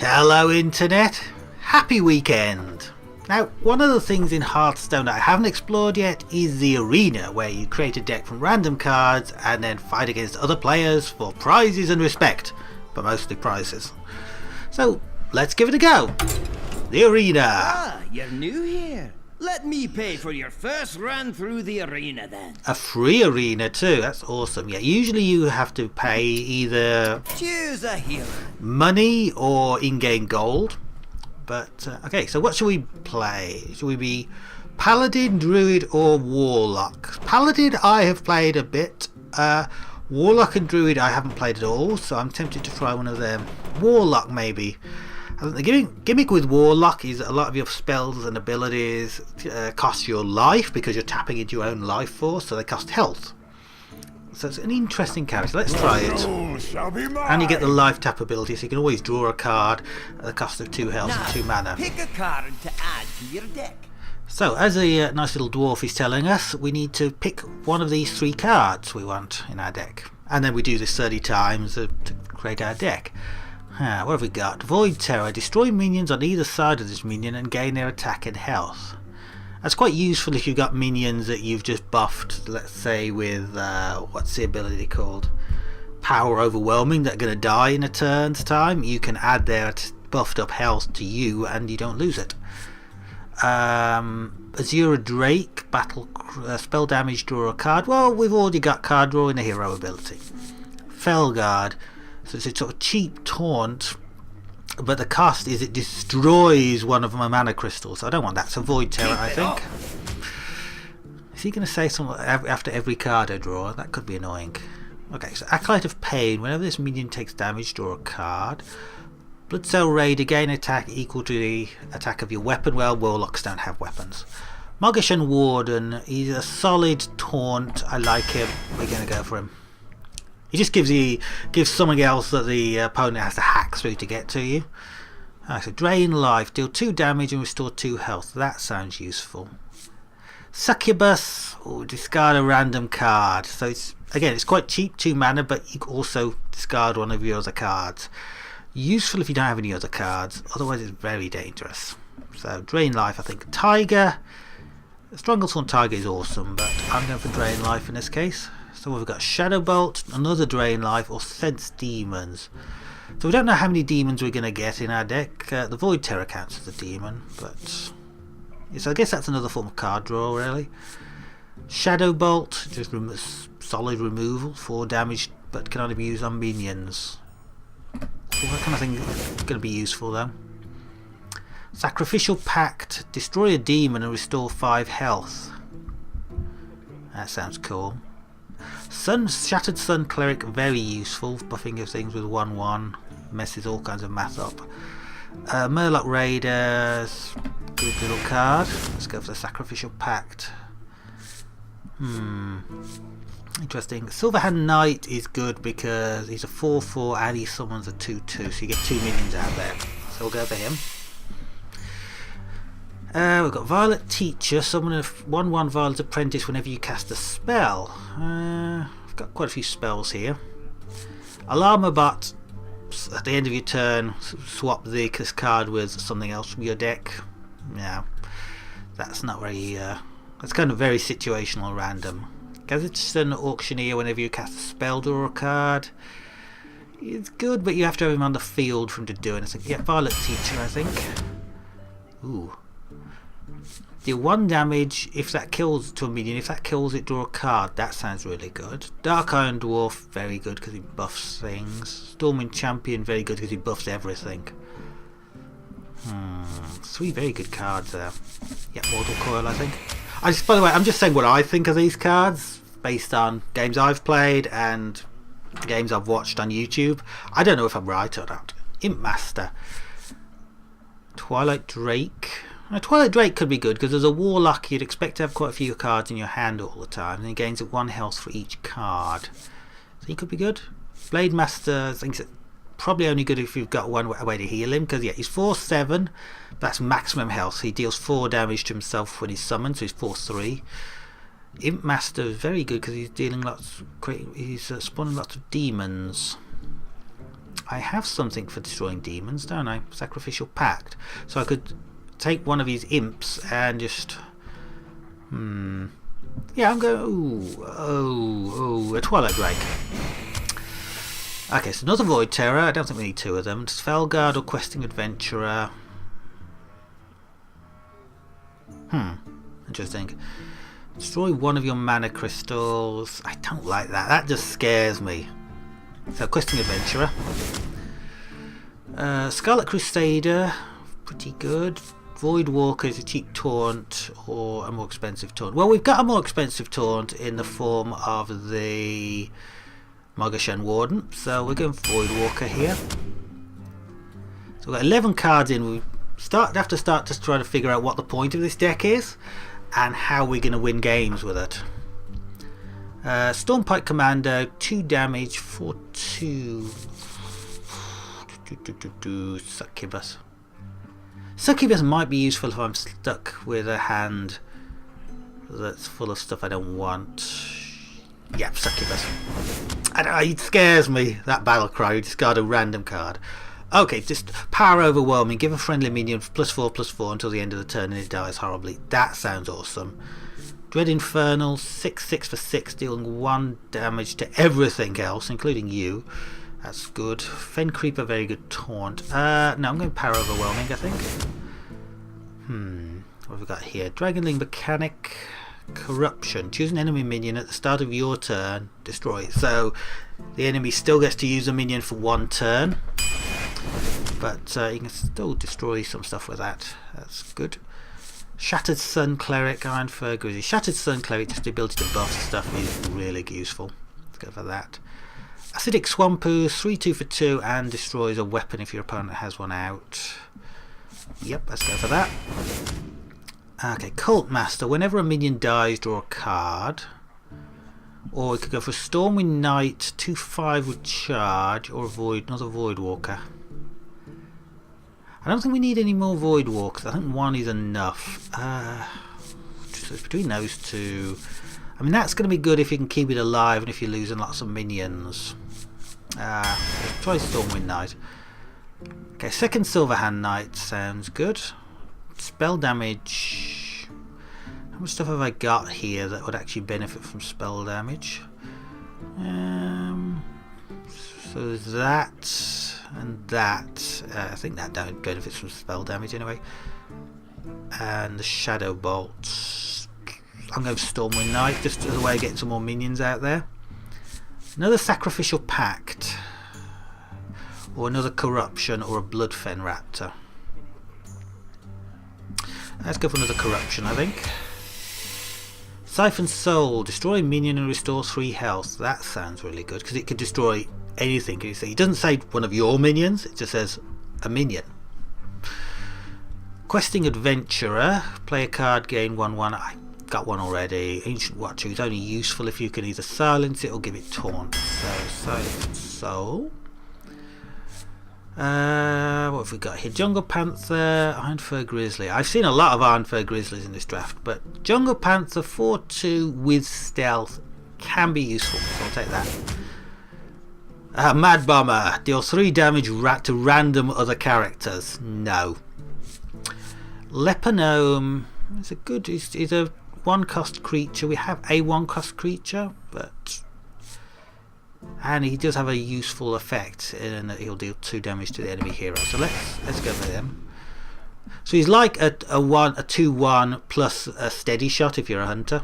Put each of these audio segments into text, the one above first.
Hello Internet, happy weekend! Now, one of the things in Hearthstone that I haven't explored yet is the arena, where you create a deck from random cards and then fight against other players for prizes and respect, but mostly prizes. So, let's give it a go! The arena! Ah, you're new here. Let me pay for your first run through the arena then. A free arena too, that's awesome. Yeah, usually you have to pay either Choose a hero. money or in-game gold. But, okay, so what should we play? Should we be Paladin, Druid or Warlock? Paladin I have played a bit. Warlock and Druid I haven't played at all, so I'm tempted to try one of them. Warlock maybe. I think the gimmick with Warlock is that a lot of your spells and abilities cost your life because you're tapping into your own life force, so they cost health. So it's an interesting character. Let's try it. And you get the life tap ability, so you can always draw a card at the cost of 2 health Now, and 2 mana. pick a card to add to your deck. So, as a nice little dwarf is telling us, we need to pick one of these 3 cards we want in our deck. And then we do this 30 times to create our deck. What have we got? Void Terror. Destroy minions on either side of this minion and gain their attack and health. That's quite useful if you've got minions that you've just buffed, let's say with, what's the ability called? Power Overwhelming, that are going to die in a turn's time. You can add their buffed up health to you and you don't lose it. Azura Drake. Spell damage, draw a card. Well, we've already got card draw in a hero ability. Felguard. So it's a sort of cheap taunt, but the cost is it destroys one of my mana crystals. So I don't want that. So Void Terror, I think. Is he going to say something after every card I draw? That could be annoying. Okay, so Acolyte of Pain. Whenever this minion takes damage, draw a card. Blood Cell Raider, gain attack equal to the attack of your weapon. Well, Warlocks don't have weapons. Mogashan Warden. He's a solid taunt. I like him. We're going to go for him. He just gives something else that the opponent has to hack through to get to you. So drain life, deal 2 damage and restore 2 health. That sounds useful. Succubus, discard a random card. So it's quite cheap, 2 mana, but you can also discard one of your other cards. Useful if you don't have any other cards, otherwise it's very dangerous. So drain life, I think. Tiger, Stronghold Tiger is awesome, but I'm going for drain life in this case. So we've got Shadow Bolt, another Drain Life, or Sense Demons. So we don't know how many demons we're going to get in our deck. The Void Terror counts as a demon, but so I guess that's another form of card draw, really. Shadow Bolt, just solid removal, 4 damage, but can only be used on minions. That kind of thing is going to be useful, though. Sacrificial Pact, destroy a demon and restore 5 health. That sounds cool. Shattered Sun Cleric, very useful, buffing of things with 1/1, messes all kinds of math up. Murloc Raiders, good little card. Let's go for the Sacrificial Pact. Interesting. Silverhand Knight is good because he's a 4/4 and he summons a 2/2, so you get 2 minions out there. So we'll go for him. We've got Violet Teacher, summon a 1/1 Violet Apprentice whenever you cast a spell. I've got quite a few spells here. Alarmabot, at the end of your turn, swap this card with something else from your deck. Yeah, that's not very, that's kind of very situational random. Gazetton Auctioneer, whenever you cast a spell, draw a card. It's good, but you have to have him on the field for him to do anything. Yeah, Violet Teacher, I think. Ooh. Deal 1 damage if that kills to a minion. If that kills it, draw a card. That sounds really good. Dark Iron Dwarf, very good because he buffs things. Storming Champion, very good because he buffs everything. 3 very good cards there. Yeah, Mortal Coil, I think. By the way, I'm just saying what I think of these cards based on games I've played and games I've watched on YouTube. I don't know if I'm right or not. Imp Master. Twilight Drake. Twilight Drake could be good because as a Warlock you'd expect to have quite a few cards in your hand all the time, and he gains 1 health for each card. So he could be good. Blade Master, I think it's probably only good if you've got one way to heal him, because yeah, he's 4/7, that's maximum health. He deals 4 damage to himself when he's summoned, so he's 4/3. Imp Master is very good because he's dealing lots, he's spawning lots of demons. I have something for destroying demons, don't I? Sacrificial Pact. So I could take one of these imps and just... Yeah, I'm going... Oh, a Twilight Drake. Okay, so another Void Terror. I don't think we need two of them. Felguard or Questing Adventurer. Interesting. Destroy one of your mana crystals. I don't like that. That just scares me. So, Questing Adventurer. Scarlet Crusader. Pretty good. Void Walker is a cheap taunt or a more expensive taunt. Well, we've got a more expensive taunt in the form of the Mogashan Warden. So, we're going Void Walker here. So, we've got 11 cards in. We have to start to try to figure out what the point of this deck is and how we're going to win games with it. Stormpike Commando, 2 damage for 2. Succubus. Succubus might be useful if I'm stuck with a hand that's full of stuff I don't want. Yep, Succubus. I don't know, it scares me, that battle cry. You discard a random card. Okay, just Power Overwhelming. Give a friendly minion +4/+4 until the end of the turn and it dies horribly. That sounds awesome. Dread Infernal, 6/6 for 6, dealing 1 damage to everything else, including you. That's good. Fen Creeper, very good taunt. No, I'm going Power Overwhelming, I think. What have we got here? Dragonling Mechanic, Corruption. Choose an enemy minion at the start of your turn, destroy it. So the enemy still gets to use a minion for 1 turn. But you can still destroy some stuff with that. That's good. Shattered Sun Cleric, Iron Fur Grizzly. Shattered Sun Cleric, just the ability to buff stuff is really useful. Let's go for that. Acidic Swampoos, 3/2 for 2 and destroys a weapon if your opponent has one out. Yep, let's go for that. Okay, Cult Master. Whenever a minion dies, draw a card. Or we could go for Stormwind Knight, 2/5 with charge, or another Void Walker. I don't think we need any more Void Walkers. I think 1 is enough. So it's between those 2. I mean, that's going to be good if you can keep it alive and if you're losing lots of minions. Let's try Stormwind Knight. Okay, second Silverhand Knight sounds good. Spell damage. How much stuff have I got here that would actually benefit from spell damage? So there's that and that. I think that benefits from spell damage anyway. And the Shadow Bolt. I'm going for Stormwind Knight just as a way of getting some more minions out there. Another Sacrificial Pact. Or another Corruption or a Bloodfen Raptor. Let's go for another Corruption, I think. Siphon Soul. Destroy a minion and restores 3 health. That sounds really good because it could destroy anything. It doesn't say one of your minions, it just says a minion. Questing Adventurer. Play a card, gain 1/1. I got one already. Ancient Watcher is only useful if you can either silence it or give it taunt. So, Siphon Soul. What have we got here? Jungle Panther, Iron Fur Grizzly. I've seen a lot of Iron Fur Grizzlies in this draft, but Jungle Panther 4/2 with stealth can be useful, so I'll take that. Mad Bomber, deal 3 damage to random other characters. No. Leponome is a good. Is a 1-cost creature. We have a 1-cost creature, and he does have a useful effect in that he'll deal 2 damage to the enemy hero. So let's go for him. So he's like a 2/1 plus a steady shot if you're a hunter.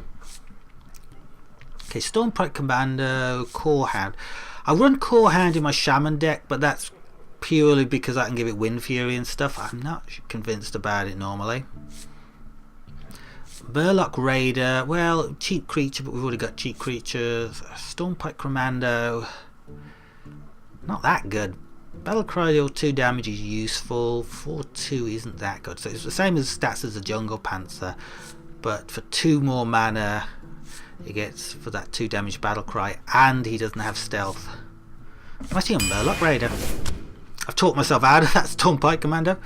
Okay, Stormpike Commando, Core Hound. I run Core Hound in my Shaman deck, but that's purely because I can give it Wind Fury and stuff. I'm not convinced about it normally. Burlock Raider, well, cheap creature, but we've already got cheap creatures. Stormpike Commando, not that good. Battlecry deal 2 damage is useful. 4/2 isn't that good. So it's the same as stats as the Jungle Panther, but for 2 more mana, he gets for that 2 damage Battlecry, and he doesn't have stealth. I'm actually on Burlock Raider. I've talked myself out of that Stormpike Commando.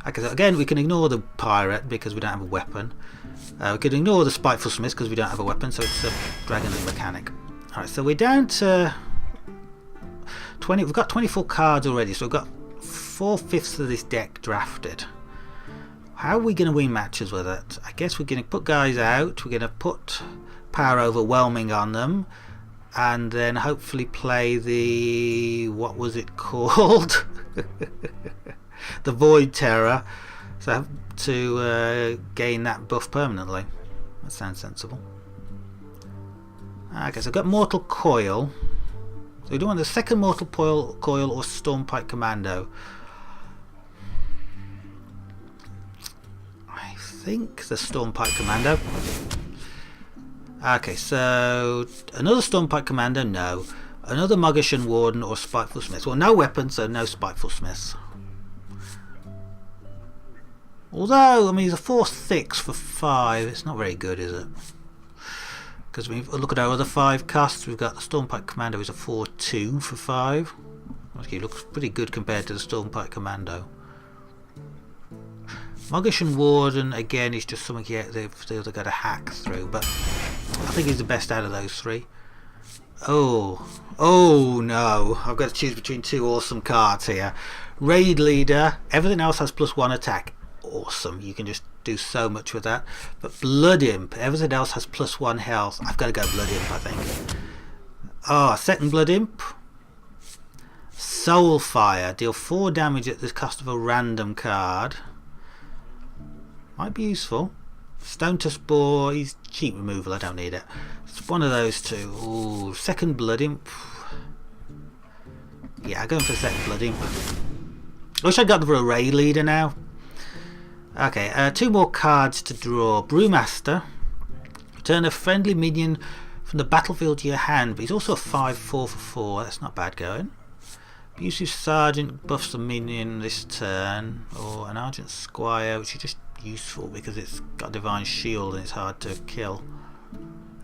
Okay, so again, we can ignore the Pirate because we don't have a weapon. We can ignore the Spiteful Smith because we don't have a weapon, so it's a Dragonling Mechanic. Alright, so we're down to We've got 24 cards already, so we've got 4/5 of this deck drafted. How are we going to win matches with it? I guess we're going to put guys out, we're going to put Power Overwhelming on them, and then hopefully play the... what was it called? The Void Terror, so to gain that buff permanently. That sounds sensible. Okay, so I've got Mortal Coil. So we do want the second Mortal Coil or Stormpike Commando. I think the Stormpike Commando. Okay, so another Stormpike Commando, no. Another Mogician Warden or Spiteful Smith. Well, no weapons, so no Spiteful Smiths. Although, I mean, he's a 4/6 for 5. It's not very good, is it? Because we look at our other 5 casts. We've got the Stormpike Commando is a 4/2 for 5. Okay, looks pretty good compared to the Stormpike Commando. Mogician Warden, again, is just something they've got to hack through, but I think he's the best out of those 3. Oh no, I've got to choose between 2 awesome cards here. Raid Leader, everything else has +1 attack. Awesome, you can just do so much with that. But Blood Imp, everything else has +1 health. I've got to go Blood Imp, I think. Oh, second Blood Imp. Soulfire, deal 4 damage at the cost of a random card. Might be useful. Stone to Spore, he's cheap removal, I don't need it. It's one of those 2. Ooh, second Blood Imp. Yeah, I'm going for the second Blood Imp. I wish I'd got the Raid Leader now. Okay, 2 more cards to draw. Brewmaster. Return a friendly minion from the battlefield to your hand, but he's also a 5/4 for 4. That's not bad going. Abusive Sergeant buffs a minion this turn, or an Argent Squire, which is just useful because it's got Divine Shield and it's hard to kill.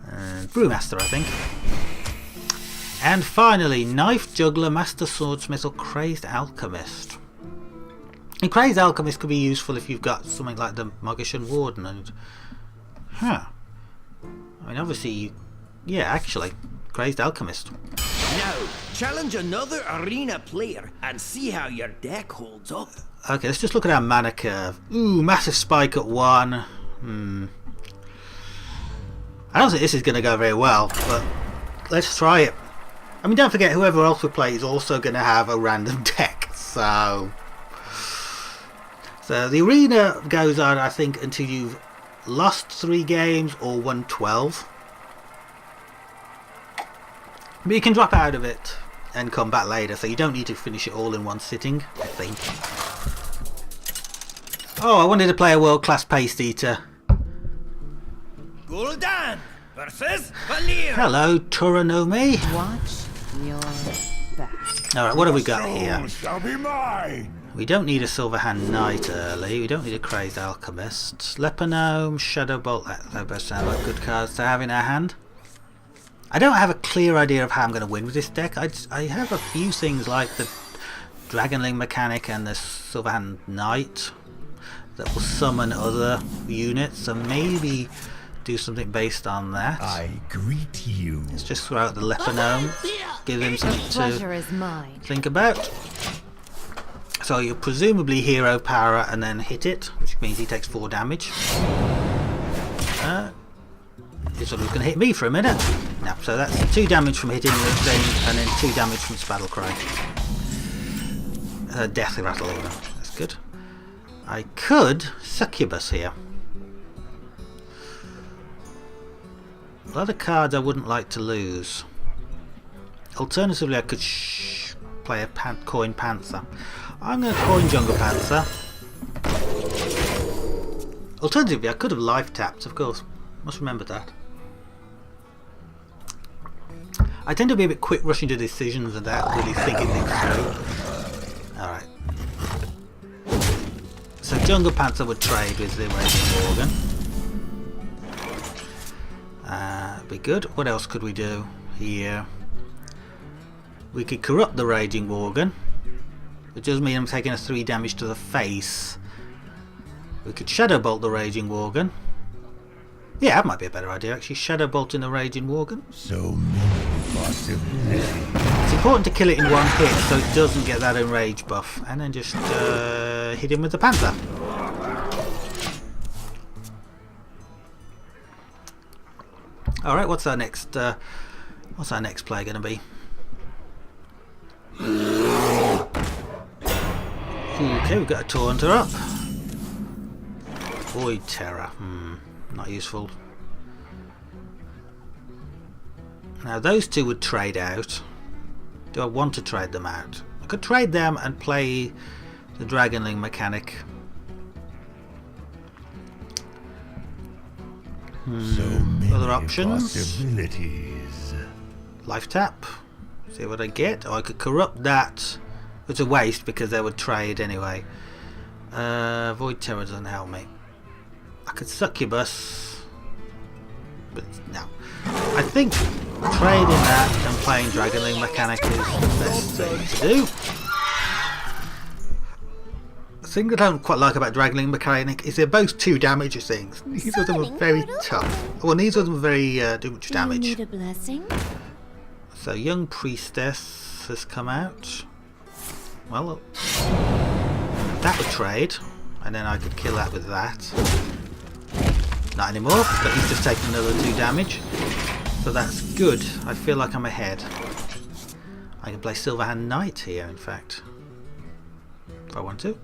And Brewmaster, I think. And finally, Knife Juggler, Master Swordsmith, or Crazed Alchemist. And Crazed Alchemist could be useful if you've got something like the Mogician Warden and... I mean, obviously, yeah, actually, Crazed Alchemist. Now, challenge another arena player and see how your deck holds up. Okay, let's just look at our mana curve. Ooh, massive spike at 1. I don't think this is going to go very well, but let's try it. I mean, don't forget, whoever else we play is also going to have a random deck, so the arena goes on, I think, until you've lost 3 games or won 12. But you can drop out of it and come back later, so you don't need to finish it all in one sitting, I think. Oh, I wanted to play a world-class Paste Eater. Gul'dan versus Valir. Hello, Turanomi. Watch your back. Alright, what have we got here? Shall be mine. We don't need a Silverhand Knight early. We don't need a Crazed Alchemist. Leponome, Shadowbolt, that both sound like good cards to have in our hand. I don't have a clear idea of how I'm going to win with this deck. I have a few things like the Dragonling mechanic and the Silverhand Knight that will summon other units, so maybe do something based on that. I greet you. Let's just throw out the Leponome, give him something Pleasure to is mine. think about. So you presumably hero power and then hit it, which means he takes 4 damage. He thought he was going to hit me for a minute. No, so that's 2 damage from hitting the thing, and then 2 damage from its battle cry. Death rattle even. That's good. I could Succubus here. A lot of cards I wouldn't like to lose. Alternatively, I could play a Coin Panther. I'm going to coin Jungle Panther. Alternatively, I could have life tapped, of course. Must remember that. I tend to be a bit quick rushing to decisions without really thinking things through. Alright. So Jungle Panther would trade with the Raging Worgen. Be good. What else could we do here? We could corrupt the Raging Worgen, which does mean I'm taking a 3 damage to the face. We could Shadowbolt the Raging Worgen. Yeah, that might be a better idea actually. Shadowbolting the Raging Worgen. So many possibility. It's important to kill it in one hit so it doesn't get that enrage buff, and then just hit him with the panther. All right, what's our next play going to be? Okay, we've got a Taunter up. Void Terror. Not useful. Now those two would trade out. Do I want to trade them out? I could trade them and play the Dragonling mechanic. So many Other options? possibilities. Life tap. See what I get. Or I could corrupt that. It's a waste because they would trade anyway. Void Terror doesn't help me. I could Succubus. But no. I think trading that and playing Dragonling mechanic is the best thing to do. The thing that I don't quite like about Dragonling mechanic is they're both 2 damage things. Neither of them are very tough. Well, neither of them very do much damage. Do you need a blessing? So Young Priestess has come out. Well, that would trade, and then I could kill that with that. Not anymore, but he's just taken another 2 damage. So that's good. I feel like I'm ahead. I can play Silverhand Knight here, in fact. If I want to.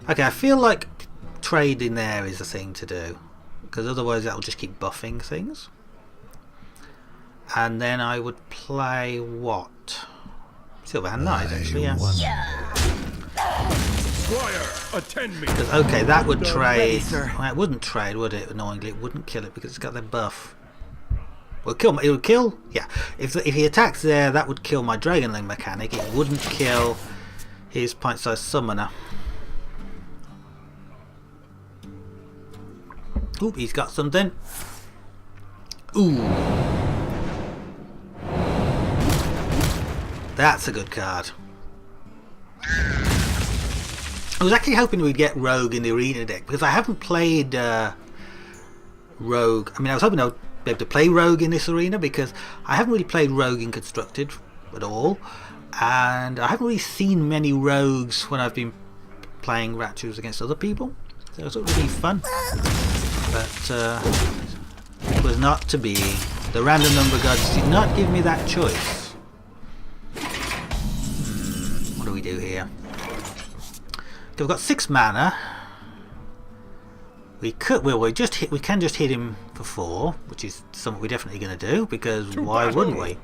Okay, I feel like trading there is the thing to do. Because otherwise that will just keep buffing things. And then I would play what? Silverhand Knight, actually, yeah. Squire, attend me. Because, okay, that would trade. Well, it wouldn't trade, would it? Annoyingly, it wouldn't kill it because it's got that buff. Well, kill. It would kill. Yeah. If he attacks there, that would kill my Dragonling mechanic. It wouldn't kill his pint-sized summoner. Oop, he's got something. Ooh. That's a good card. I was actually hoping we'd get Rogue in the arena deck because I haven't played Rogue. I mean, I was hoping I would be able to play Rogue in this arena because I haven't really played Rogue in Constructed at all, and I haven't really seen many Rogues when I've been playing Ratchus against other people. So it would be fun, but it was not to be. The random number gods did not give me that choice. What do we do here? Okay, we've got 6 mana. We could, well, we can just hit him for 4, which is something we're definitely going to do because why wouldn't we?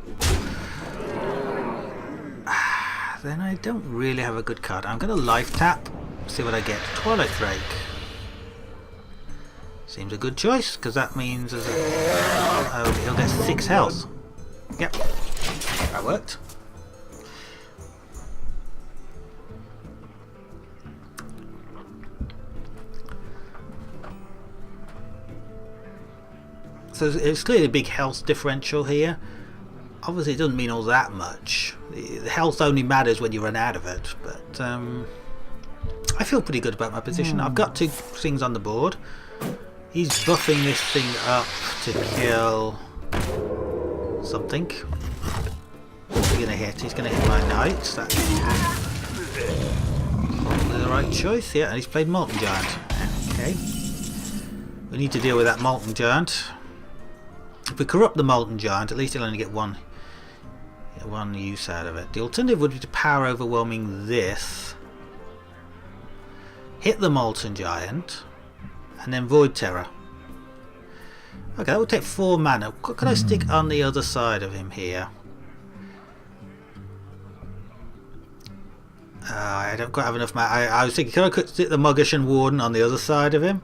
Then I don't really have a good card. I'm going to life tap, see what I get. Twilight Drake. Seems a good choice because that means he'll get 6 health. Yep, that worked. So it's clearly a big health differential here. Obviously it doesn't mean all that much. The health only matters when you run out of it, but I feel pretty good about my position. I've got 2 things on the board. He's buffing this thing up to kill something. What's he going to hit? He's going to hit my knights. That's probably the right choice. Yeah, and he's played Molten Giant. Okay. We need to deal with that Molten Giant. If we corrupt the Molten Giant, at least he'll only get one use out of it. The alternative would be to power overwhelming this, hit the Molten Giant, and then Void Terror. Okay, that would take 4 mana. What can I stick on the other side of him here? I don't quite have enough mana. I was thinking, can I stick the Muggershan Warden on the other side of him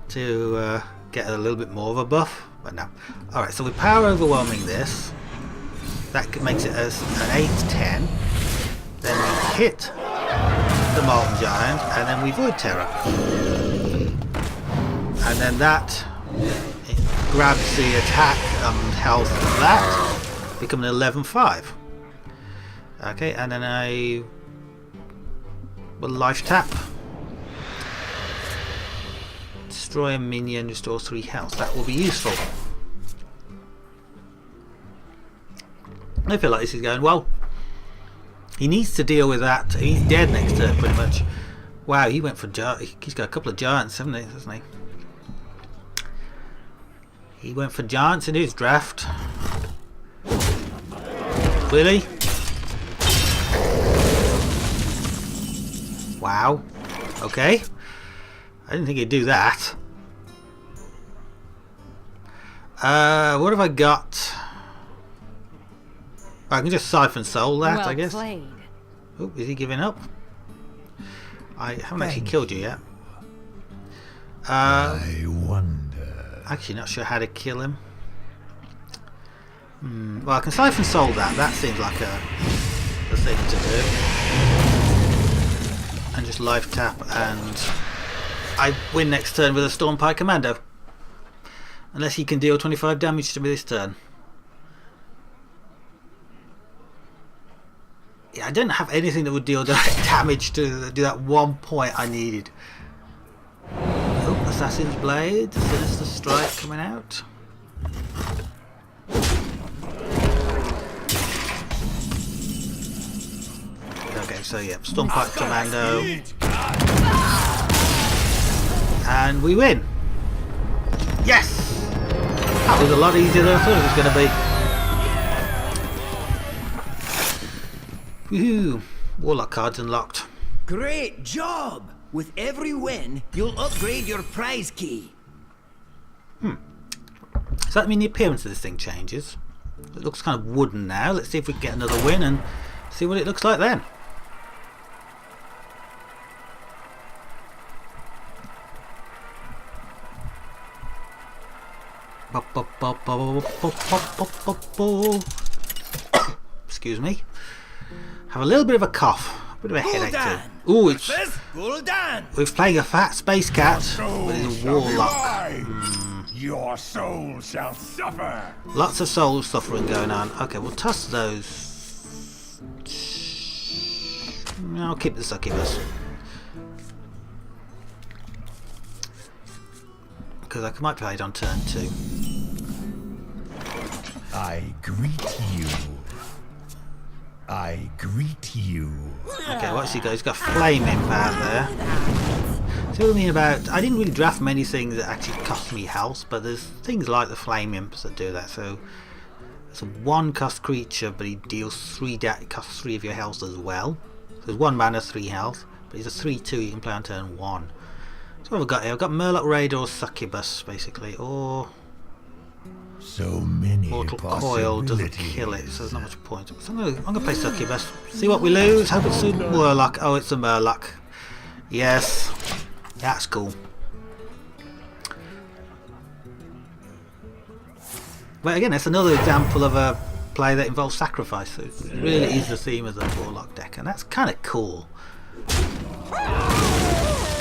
to get a little bit more of a buff? But no. Alright, so we power overwhelming this. That makes it as an 8-10. Then we hit the Molten Giant, and then we Void Terror. And then that grabs the attack and health of that, become an 11-5. Okay, and then I will life tap. Destroy a minion, restore 3 health. That will be useful. I feel like this is going well. He needs to deal with that. He's dead next turn, pretty much. Wow, he went for he's got a couple of giants, hasn't he? He went for giants in his draft. Really? Wow. Okay. I didn't think he'd do that. What have I got? I can just siphon soul that, Well I guess. played. Oh, is he giving up? I haven't actually killed you yet. I wonder. Actually, not sure how to kill him. Well, I can siphon soul that. That seems like a thing to do. And just life tap, and I win next turn with a Stormpike Commando. Unless he can deal 25 damage to me this turn. Yeah, I don't have anything that would deal direct damage to do that 1 point I needed. Oh, Assassin's Blade, Sinister Strike coming out. Okay, so yeah, Stormpike Commando. And we win! Yes! That was a lot easier than I thought it was going to be. Woohoo! Warlock cards unlocked. Great job! With every win, you'll upgrade your prize key. Does that mean the appearance of this thing changes? It looks kind of wooden now. Let's see if we can get another win and see what it looks like then. Excuse me. Have a little bit of a cough. A bit of a headache too. Ooh, it's... We're playing a fat space cat, but he's a warlock. Your soul shall suffer. Lots of soul suffering going on. Okay, we'll toss those. I'll keep the succubus. Because I might play it on turn 2. I greet you. I greet you. Okay, what's he got? He's got Flame Imp out there. So what I mean about... I didn't really draft many things that actually cost me health, but there's things like the Flame Imps that do that. So it's a 1 cost creature, but he deals 3 costs 3 of your health as well. So there's 1 mana, 3 health, but he's a 3/2 you can play on turn 1. So what have I got here? I've got Murloc Raider or Succubus, basically, or So many Mortal Coil doesn't kill it, so there's not much point. So I'm gonna play Succubus. See what we lose. Hope it's a Murloc. Oh, it's a Murloc. Yes, that's cool. But again, that's another example of a play that involves sacrifice. So it really is the theme of the Warlock deck, and that's kind of cool. It's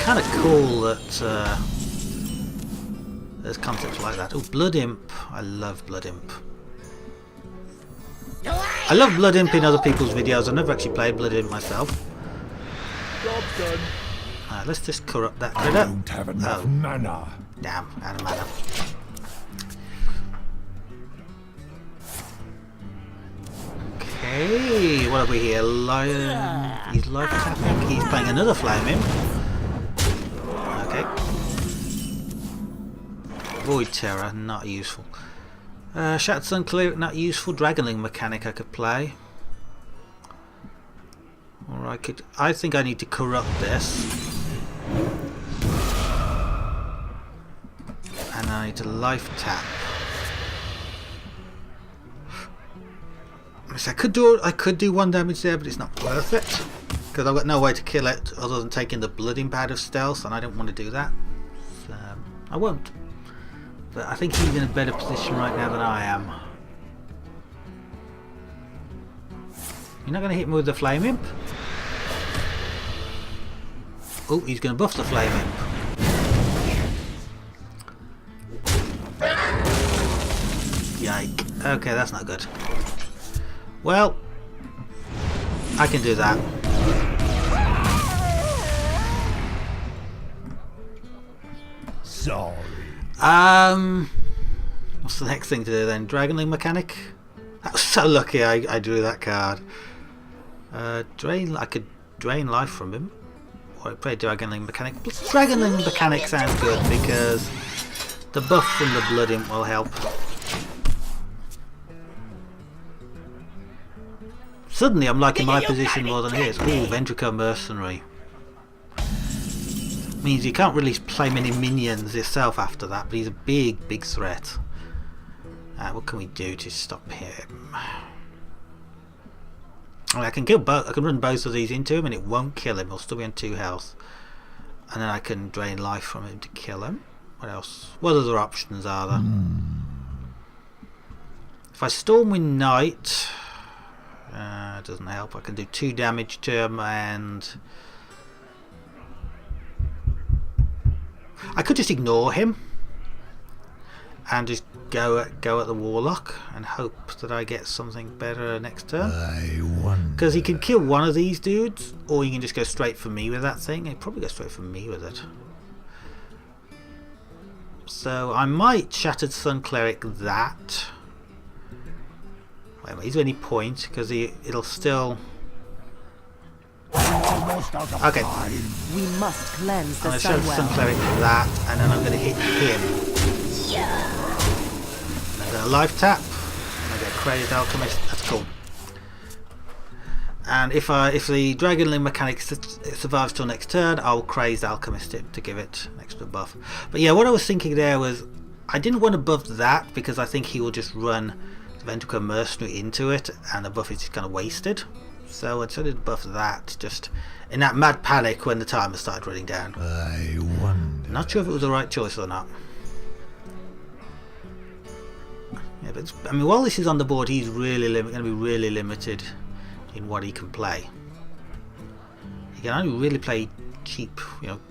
kind of cool that there's concepts like that. Oh, Blood Imp. I love Blood Imp. I love Blood Imp in other people's videos. I've never actually played Blood Imp myself. Job done. Let's just corrupt that I critter. don't have enough mana. Damn, out of mana. Okay, what have we here? Lion. He's life tapping. He's playing another Flame Imp. Okay. Void Terror, not useful. Shattered Sun Clear, not useful. Dragonling mechanic I could play. Or I think I need to corrupt this. And I need to life tap. So I could do 1 damage there, but it's not worth it because I've got no way to kill it other than taking the Blood Imp out of stealth, and I don't want to do that. So I won't. But I think he's in a better position right now than I am. You're not going to hit me with the Flame Imp? Oh, he's going to buff the Flame Imp. Yike. Okay, that's not good. Well, I can do that. Sorry. What's the next thing to do then? Dragonling mechanic? I was so lucky I drew that card. Drain. I could drain life from him. Or I play Dragonling Mechanic. Dragonling Mechanic sounds good because the buff from the Blood Imp will help. Suddenly I'm liking my position more than his. Ooh, Ventrico Mercenary. Means you can't really play many minions yourself after that, but he's a big, big threat. What can we do to stop him? I can kill both. I can run both of these into him, and it won't kill him. He'll still be on 2 health, and then I can drain life from him to kill him. What else? What other options are there? If I Stormwind Knight, it doesn't help. I can do 2 damage to him, and I could just ignore him and just go at the Warlock and hope that I get something better next turn. Because he can kill one of these dudes, or he can just go straight for me with that thing. He'd probably go straight for me with it. So I might Shattered Sun Cleric that. Wait a minute, is there any point? Because it'll still... Okay. We must cleanse the I'm going to Shattered Sun Cleric that, and then I'm going to hit him. I'm going to life tap. I get Crazed Alchemist. That's cool. And if the Dragonling Mechanic survives till next turn, I'll Crazed Alchemist it to give it an extra buff. But yeah, what I was thinking there was I didn't want to buff that because I think he will just run the Ventrico Mercenary into it, and the buff is just kind of wasted. So I decided to buff that just in that mad panic when the timer started running down. I wonder. Not sure if it was the right choice or not. Yeah, but I mean, while this is on the board, he's really going to be really limited in what he can play. He can only really play cheap,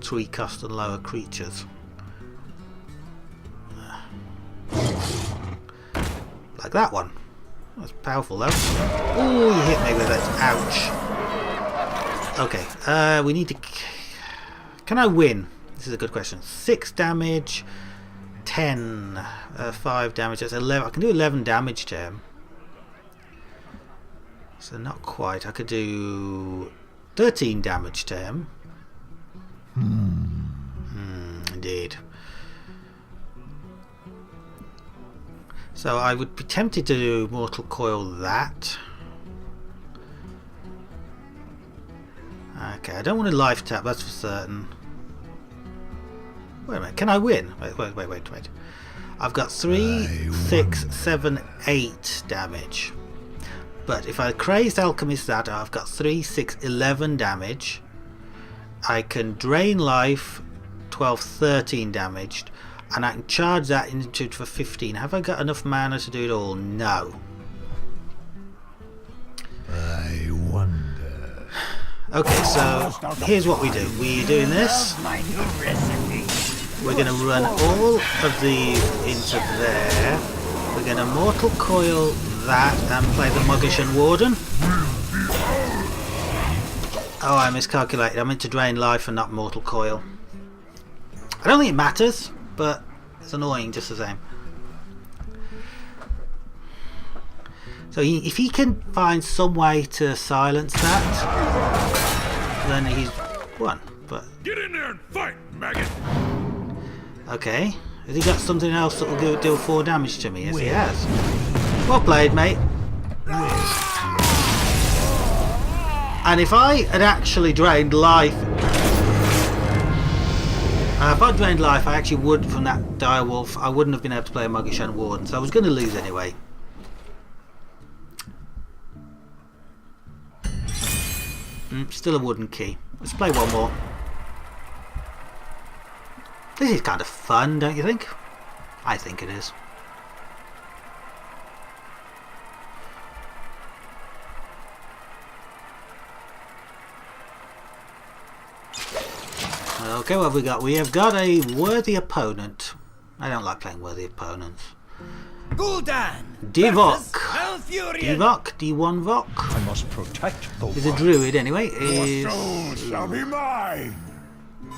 3 cost and lower creatures. Like that one. That's powerful though. Ooh, you hit me with it. Ouch. Okay, we need to... Can I win? This is a good question. 6 damage, 10, 5 damage. That's 11. I can do 11 damage to him. So not quite. I could do 13 damage to him. Indeed. So I would be tempted to do Mortal Coil that. Okay, I don't want to life tap, that's for certain. Wait a minute, can I win? Wait. I've got 3, 6, 7, 8 damage. But if I Crazed Alchemist that, I've got 3, 6, 11 damage. I can drain life, 12, 13 damaged. And I can charge that into for 15. Have I got enough mana to do it all? No. I wonder. Okay, so here's what we do. We're doing this. We're going to run all of these into there. We're going to Mortal Coil that and play the Muggish Warden. Oh, I miscalculated. I meant to drain life and not Mortal Coil. I don't think it matters, but it's annoying just the same. So if he can find some way to silence that, then he's won. But Get in there and fight, maggot! okay, has he got something else that will deal 4 damage to me? Yes, he has. Well played, mate. And if I had actually drained life, if I drained life, I actually would, from that Direwolf, I wouldn't have been able to play a Muggish Warden, so I was going to lose anyway. Still a wooden key. Let's play one more. This is kind of fun, don't you think? I think it is. Okay, what have we got? We have got a worthy opponent. I don't like playing worthy opponents. Gul'dan! Divok. Malfurion! Divok, D1 Vok. I must protect the He's a druid anyway. Your soul shall be mine.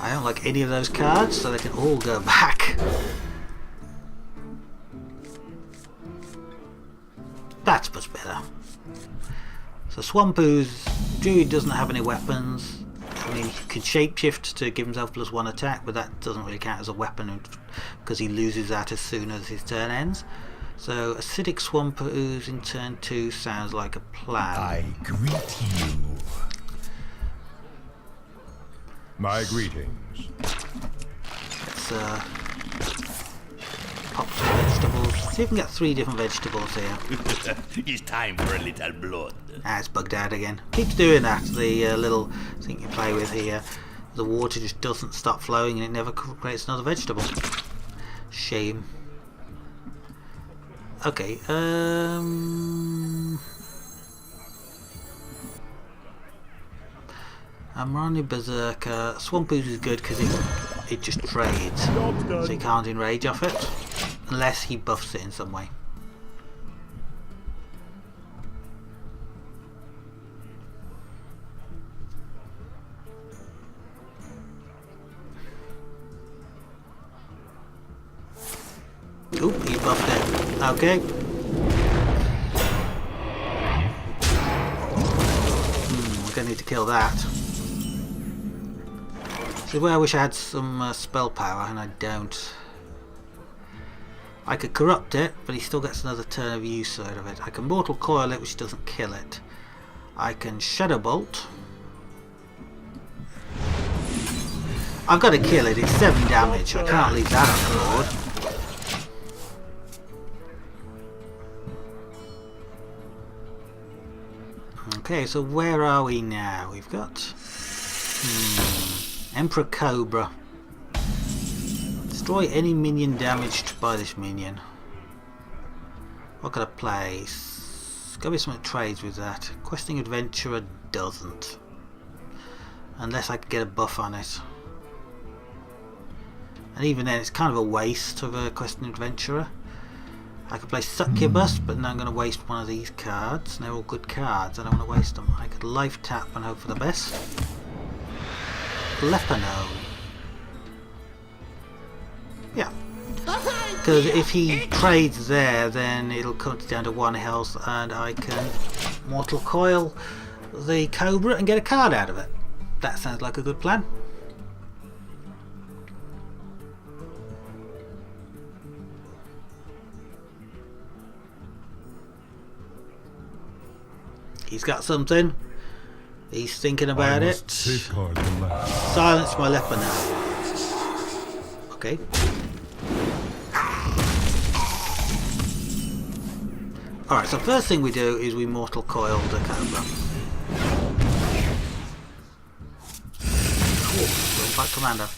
I don't like any of those cards, so they can all go back. That's much better. So Swampu's Druid doesn't have any weapons. I mean, he could shapeshift to give himself +1 attack, but that doesn't really count as a weapon because he loses that as soon as his turn ends. So Acidic Swampoos in turn 2 sounds like a plan. I greet you. My greetings. Let's pop some vegetables. See if we can get 3 different vegetables here. It's time for a little blood. Ah, it's bugged out again. Keeps doing that. The little thing you play with here. The water just doesn't stop flowing and it never creates another vegetable. Shame. Okay, I'm running Berserker. Swampoos is good because it just trades. So he can't enrage off it. Unless he buffs it in some way. Oop, he buffed it. Okay. We're gonna need to kill that. This is where I wish I had some spell power, and I don't. I could corrupt it, but he still gets another turn of use out of it. I can Mortal Coil it, which doesn't kill it. I can Shadow Bolt. I've got to kill it. It's 7 damage. I can't leave that on the board. Okay, so where are we now? We've got Emperor Cobra. Destroy any minion damaged by this minion. What can I play? Gotta be something that trades with that. Questing Adventurer doesn't. Unless I could get a buff on it. And even then it's kind of a waste of a Questing Adventurer. I could play Succubus, but now I'm going to waste one of these cards. They're all good cards, I don't want to waste them. I could life tap and hope for the best. Lepanome. Yeah. Because if he trades there, then it'll cut down to 1 health and I can Mortal Coil the Cobra and get a card out of it. That sounds like a good plan. He's got something. He's thinking about it. Silence my leper now. Okay. Alright, so first thing we do is we Mortal Coil the Cobra. Cool. Fight Commander.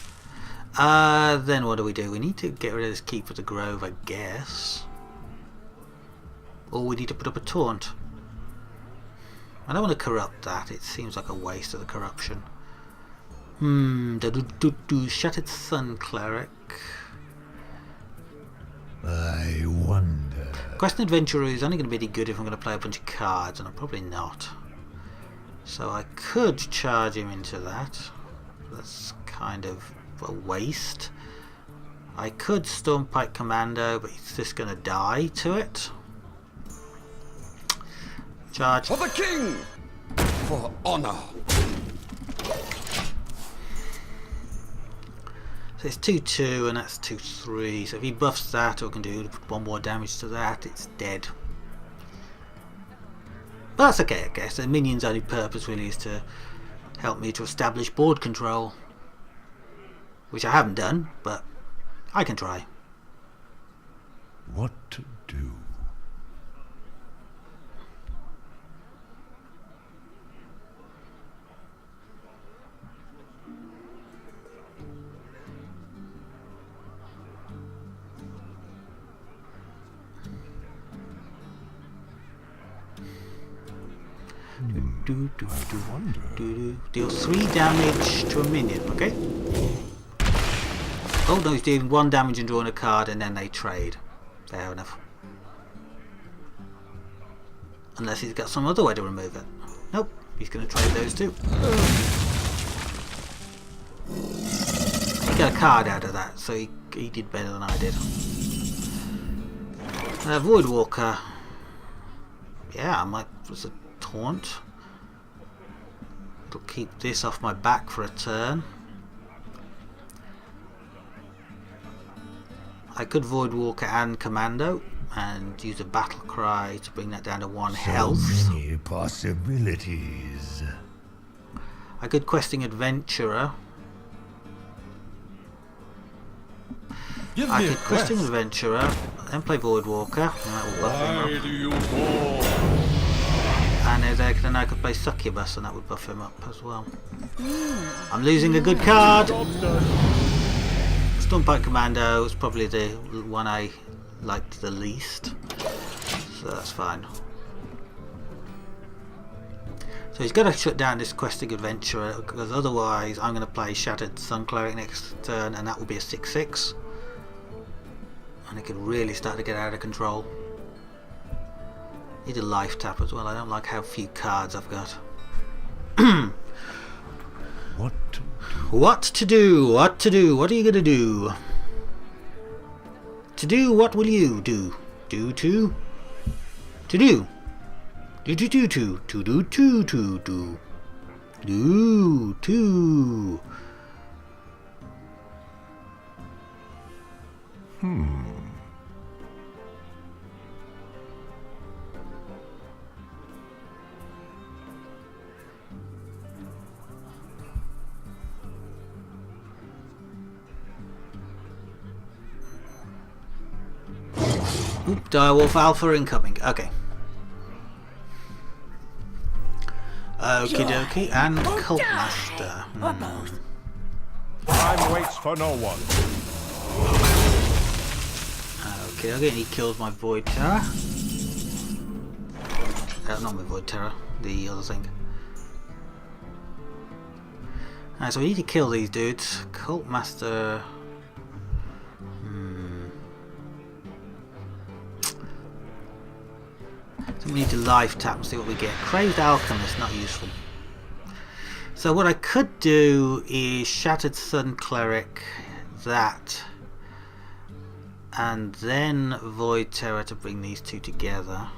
Then what do? We need to get rid of this Keep of the Grove, I guess. Or we need to put up a taunt. I don't want to corrupt that, it seems like a waste of the corruption. Shattered Sun Cleric. I wonder. Questing Adventurer is only going to be any good if I'm going to play a bunch of cards, and I'm probably not. So I could charge him into that. That's kind of a waste. I could Stormpike Commando, but he's just going to die to it. Charge. For the king! For honor! So it's 2-2 and that's 2-3. So if he buffs that or can do 1 more damage to that, it's dead. But that's okay, I guess. The minion's only purpose really is to help me to establish board control. Which I haven't done, but I can try. What to do? Deal 3 damage to a minion, okay? Oh no, he's dealing 1 damage and drawing a card and then they trade. Fair enough. Unless he's got some other way to remove it. Nope, he's going to trade those two. He got a card out of that, so he did better than I did. Voidwalker. Yeah, I might just a taunt. It'll keep this off my back for a turn. I could Void Walker and Commando and use a battle cry to bring that down to 1 health. So many possibilities. I could Questing Adventurer. I could Questing Adventurer, then play Void Walker, and that will buff him up. And then I could play Succubus, and that would buff him up as well. I'm losing a good card! Stormpike Commando is probably the one I liked the least, so that's fine. So he's got to shut down this Questing Adventurer, because otherwise I'm going to play Shattered Sun Cleric next turn, and that will be a 6/6. And it could really start to get out of control. Need a life tap as well. I don't like how few cards I've got. What to do? What to do? What to do? What are you gonna do? To do, what will you do? Do to? To do. Do to do to. To do to to do. Do to. Oop, Direwolf Alpha incoming. Okay. Okie dokie, and Cult Master. Time waits for no one. Okay, and he kills my Void Terror. Not my Void Terror, the other thing. Alright, so we need to kill these dudes. Cult Master. So we need to life tap and see what we get. Crazed Alchemist, not useful. So what I could do is Shattered Sun Cleric, that, and then Void Terror to bring these two together.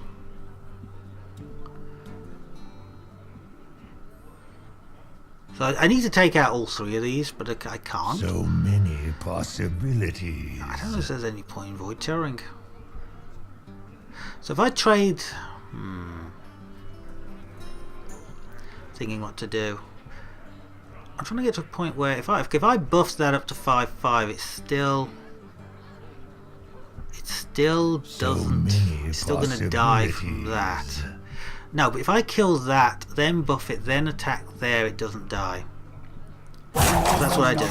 So I need to take out all three of these, but I can't. So many possibilities. I don't know if there's any point in Void Terroring. So if I trade... Thinking what to do. I'm trying to get to a point where if I buff that up to 5/5, it's still doesn't. It's still going to die from that. No, but if I kill that, then buff it, then attack there, it doesn't die. So that's what I do.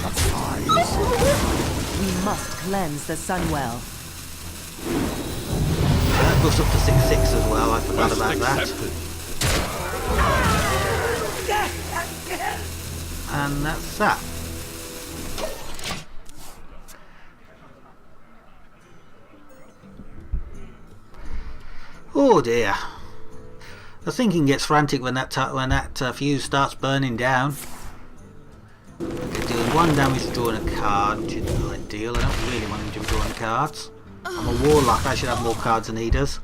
We must cleanse the Sunwell. That buffs up to 6/6 as well. I forgot about that. And that's that. Oh dear. The thinking gets frantic when that fuse starts burning down. Okay, doing 1 damage to drawing a card, which isn't ideal. I don't really want him to be drawing cards. I'm a warlock, I should have more cards than he does.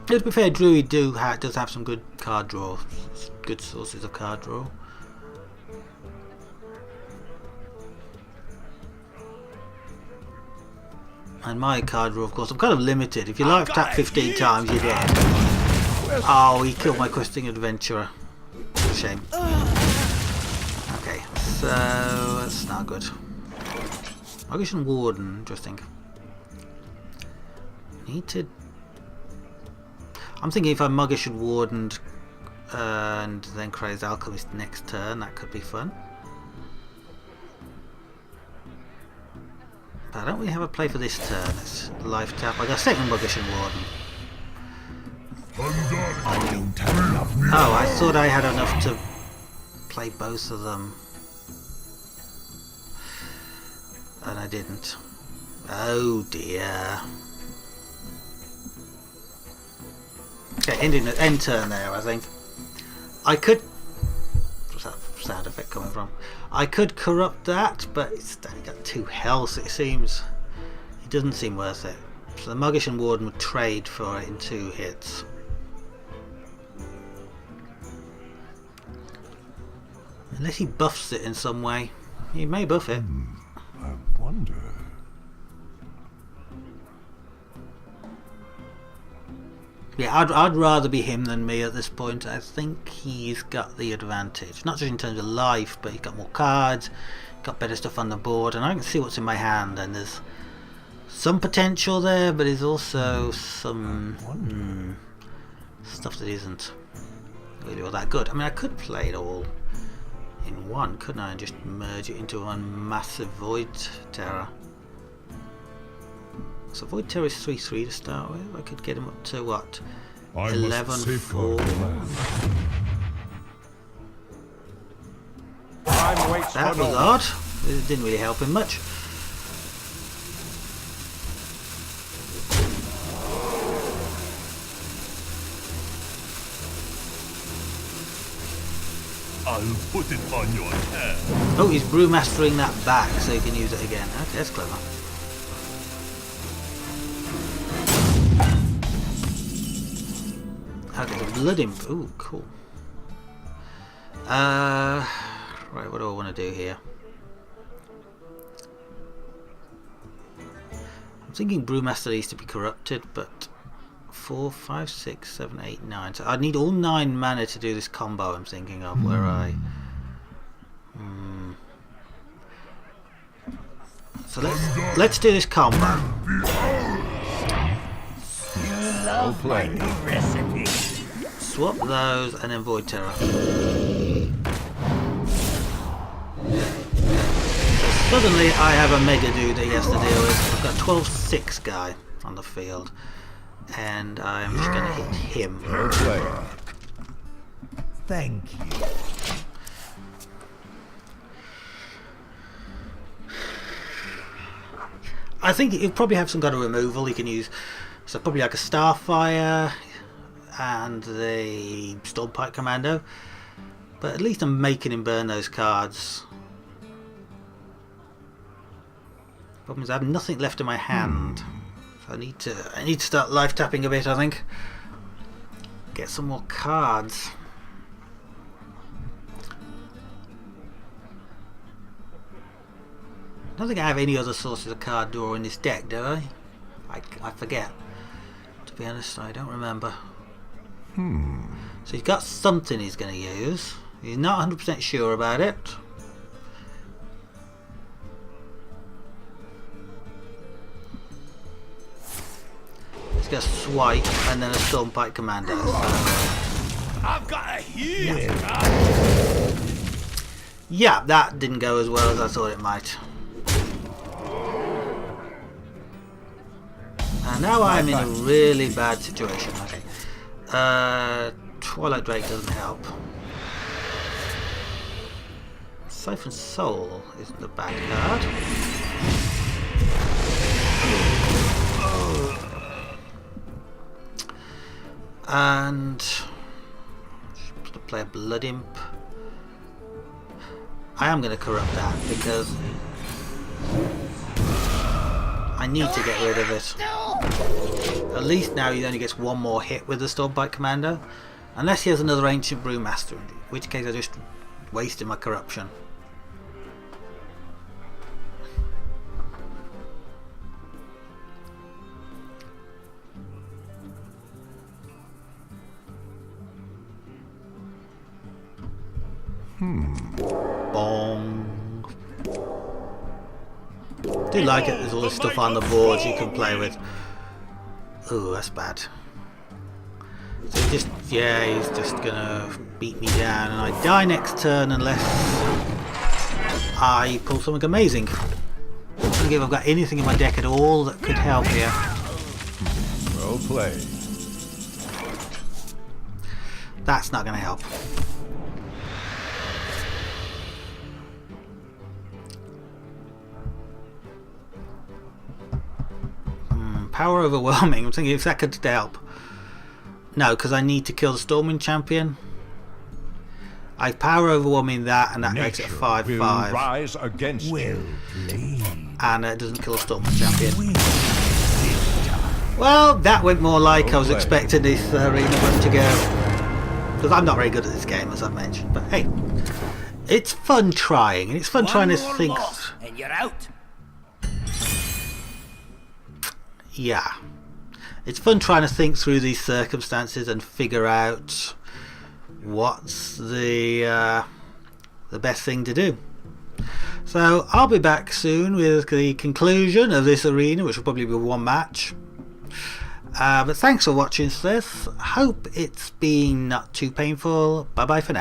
To be fair, Druid does have some good card draw, good sources of card draw. And my card draw, of course, I'm kind of limited. If you life tap 15 times, you're dead. Oh, he killed my Questing Adventurer. Shame. Okay, so that's not good. Muggish and Warden, interesting. Need to... I'm thinking if I Muggish and Warden and then Crazed Alchemist next turn, that could be fun. But I don't really have a play for this turn. It's life tap. I got second Muggish and Warden. Oh, I thought I had enough to play both of them. And I didn't. Oh dear. Okay, end turn there, I think. I could... What's that sound effect coming from? I could corrupt that, but it's only got 2 health, it seems. It doesn't seem worth it. So the Muggish and Warden would trade for it in 2 hits. Unless he buffs it in some way. He may buff it. I wonder. Yeah, I'd rather be him than me at this point. I think he's got the advantage. Not just in terms of life, but he's got more cards, got better stuff on the board, and I can see what's in my hand, and there's some potential there, but there's also some stuff that isn't really all that good. I mean, I could play it all in one, couldn't I, and just merge it into one massive Void Terror. So Void Terror is 3/3 to start with. I could get him up to what? 11/4. That was odd. It didn't really help him much. I'll put it on your head. Oh, he's brewmastering that back so he can use it again. Okay, that's clever. Okay, the Blood Imp. Ooh, cool. Right, what do I want to do here? I'm thinking Brewmaster needs to be corrupted, but 4, 5, 6, 7, 8, 9. So I need all 9 mana to do this combo I'm thinking of, where I... So let's do this combo. Love my new recipe. Swap those and then Void Terror. So suddenly I have a Mega Dude that he has to deal with. I've got a 12/6 guy on the field, and I'm just going to hit him. Thank you. I think he'll probably have some kind of removal he can use. So probably like a Starfire and the Stormpike Commando. But at least I'm making him burn those cards. Problem is I have nothing left in my hand. So I need to start life tapping a bit, I think. Get some more cards. I don't think I have any other sources of card draw in this deck, do I? I forget. To be honest, I don't remember. So he's got something he's going to use. He's not 100% sure about it. He's got a Swipe and then a Stormpike Commando. I've got a huge Yeah, that didn't go as well as I thought it might. And now I'm in a really bad situation. Okay. Twilight Drake doesn't help. Siphon Soul isn't a bad card. And just to play a Blood Imp. I am going to corrupt that because I need to get rid of it. At least now he only gets one more hit with the Stormpike Commando. Unless he has another Ancient Brewmaster, in which case I just wasted my corruption. Bong. Do like it, there's all this stuff on the board you can play with. Ooh, that's bad. So he's just gonna beat me down and I die next turn unless I pull something amazing. I don't think I've got anything in my deck at all that could help here. Well played. That's not gonna help. Power Overwhelming. I'm thinking if that could help. No, because I need to kill the Stormwind Champion. I Power Overwhelming that, and that makes it a 5/5. Rise against you. And it doesn't kill the Stormwind Champion. Well, that went more like I was play. expecting this arena run to go. Because I'm not very good at this game, as I've mentioned. But hey, it's fun trying, and it's fun trying to One more think. loss and you're out. Yeah, it's fun trying to think through these circumstances and figure out what's the best thing to do. So I'll be back soon with the conclusion of this arena, which will probably be one match. But thanks for watching this. Hope it's been not too painful. Bye bye for now.